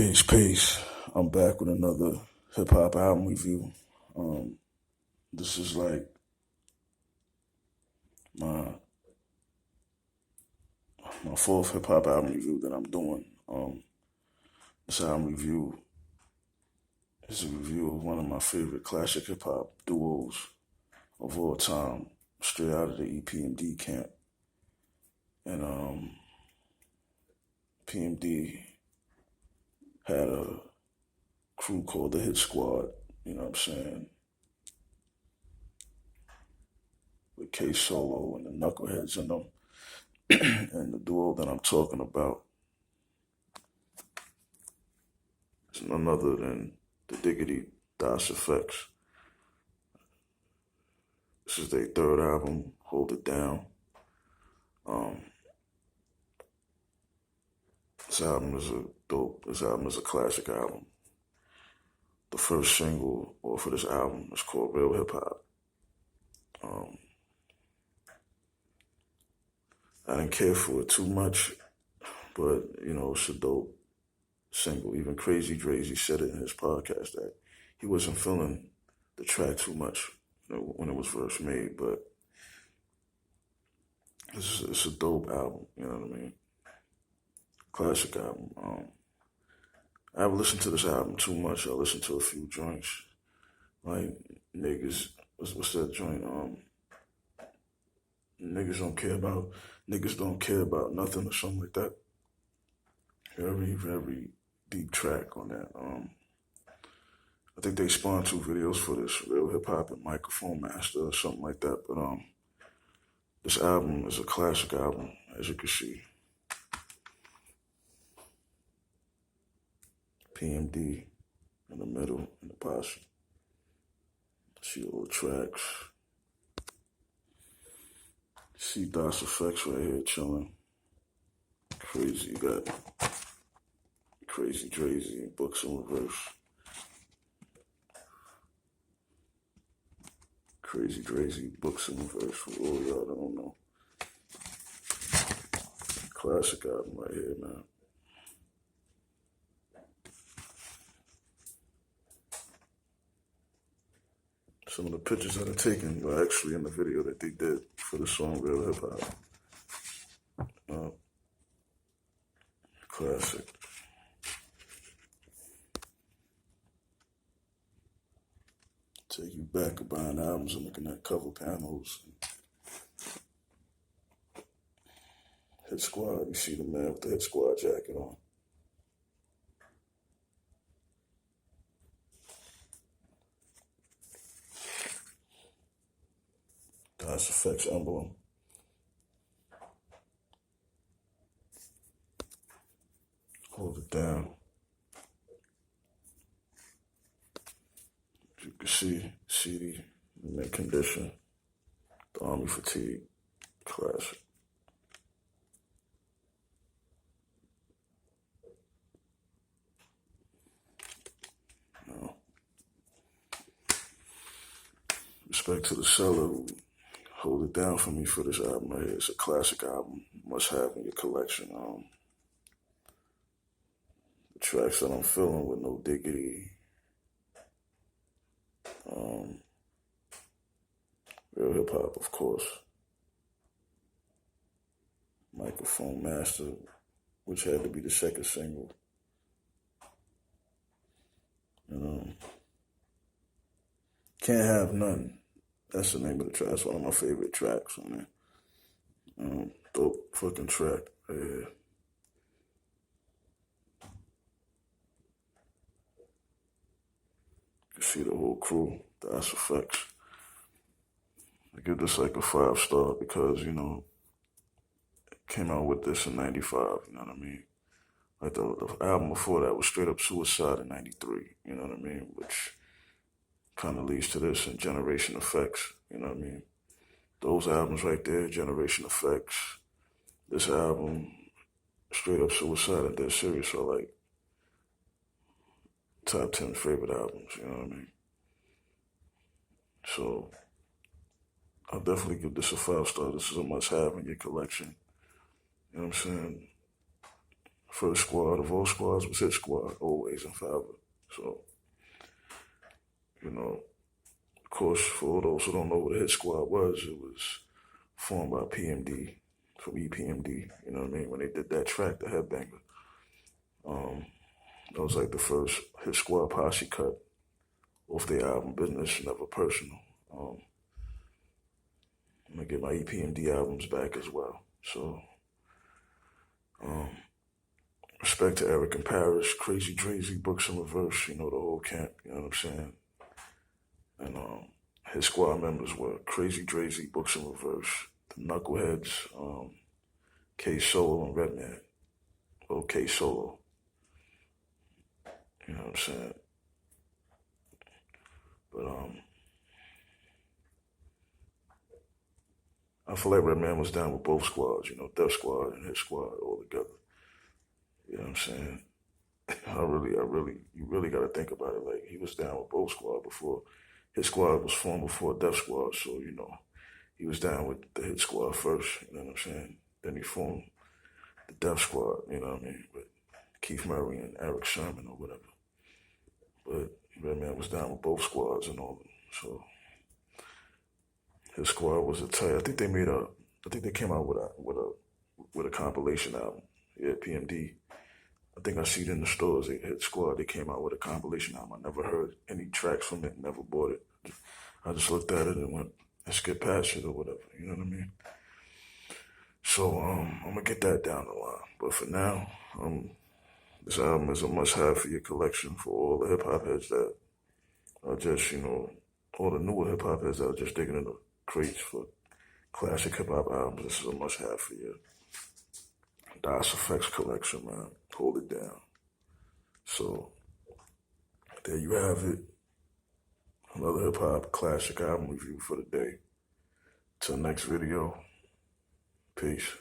Peace, peace. I'm back with another hip hop album review. Um, this is like my my fourth hip hop album review that I'm doing. This album review is a review of one of my favorite classic hip hop duos of all time, straight out of the EPMD camp. And PMD had a crew called the Hit Squad. You know what I'm saying? With K Solo and the Knuckleheads in them. And the duo that I'm talking about is none other than the Diggity Das Effects. This is their third album, Hold It Down. Um, this album is a dope. This album is a classic album. The first single off of this album is called Real Hip Hop. Um, I didn't care for it too much, but it's a dope single. Even Crazy Drazy said it in his podcast that he wasn't feeling the track too much when it was first made, but it's a dope album. You know what I mean? Classic album. I haven't listened to this album too much. I listened to a few joints, like niggas. What's that joint? Niggas don't care about nothing or something like that. Very very deep track on that. I think they spawned two videos for this, Real Hip Hop and Microphone Master or something like that. But this album is a classic album, as you can see. PMD in the middle, in the posse. See all the tracks. See Das Effects right here chilling. Crazy, you got Crazy Drazy, Books in Reverse. Crazy Drazy, Books in Reverse, for all y'all that don't know. Classic album right here, man. Some of the pictures that are taken were actually in the video that they did for the song Real Hip Hop. Classic. Take you back to buying albums and looking at cover panels. Hit Squad, you see the man with the Hit Squad jacket on. Das Effects emblem. Hold it down. As you can see, CD, mint condition, the Army Fatigue, classic. Respect to the seller who hold it down for me for this album right here. It's a classic album, must have in your collection. The tracks that I'm feeling with No Diggity, Real Hip Hop, of course, Microphone Master, which had to be the second single. Can't Have None. That's the name of the track. That's one of my favorite tracks on there. Dope fucking track. Yeah. You see the whole crew, the Das Effects. I give this like a 5-star because, it came out with this in 95, you know what I mean? Like the album before that was straight up Suicide in 93, you know what I mean? Which kind of leads to this and Generation Effects, you know what I mean? Those albums right there, Generation Effects, this album, straight up Suicide and Dead Serious are like top 10 favorite albums, you know what I mean? So I'll definitely give this a 5-star. This is a must have in your collection. You know what I'm saying? First squad of all squads was Hit Squad, always and forever. So, you know, of course, for all those who don't know what a Hit Squad was, it was formed by PMD from EPMD. You know what I mean? When they did that track, the Headbanger. That was like the first Hit Squad posse cut off their album Business Never Personal. I'm gonna get my EPMD albums back as well. So, respect to Eric and Paris, Crazy Drazy, Books in Reverse, you know, the whole camp, you know what I'm saying? And his squad members were Crazy Drazy, Books in Reverse, the Knuckleheads, K Solo and Redman. Well, K Solo, you know what I'm saying? But I feel like Redman was down with both squads, you know, Def Squad and his squad all together. You know what I'm saying? You really got to think about it. Like, he was down with both squad before. His squad was formed before Def Squad, so, you know, he was down with the Hit Squad first, you know what I'm saying? Then he formed the Def Squad, you know what I mean? With Keith Murray and Eric Sherman or whatever. But Redman was down with both squads and all. So his squad was a tight. I think they came out with a compilation album. Yeah, PMD. I think I see it in the stores. They Hit Squad. They came out with a compilation album. I never heard any tracks from it. Never bought it. I just looked at it and went and skipped past it or whatever. You know what I mean? So I'm gonna get that down the line. But for now, this album is a must-have for your collection for all the hip hop heads that are just, you know, all the newer hip hop heads that are just digging in the crates for classic hip hop albums. This is a must-have for your Das Effects collection, man. Hold it down. So there you have it. Another hip hop classic album review for the day. Till next video. Peace.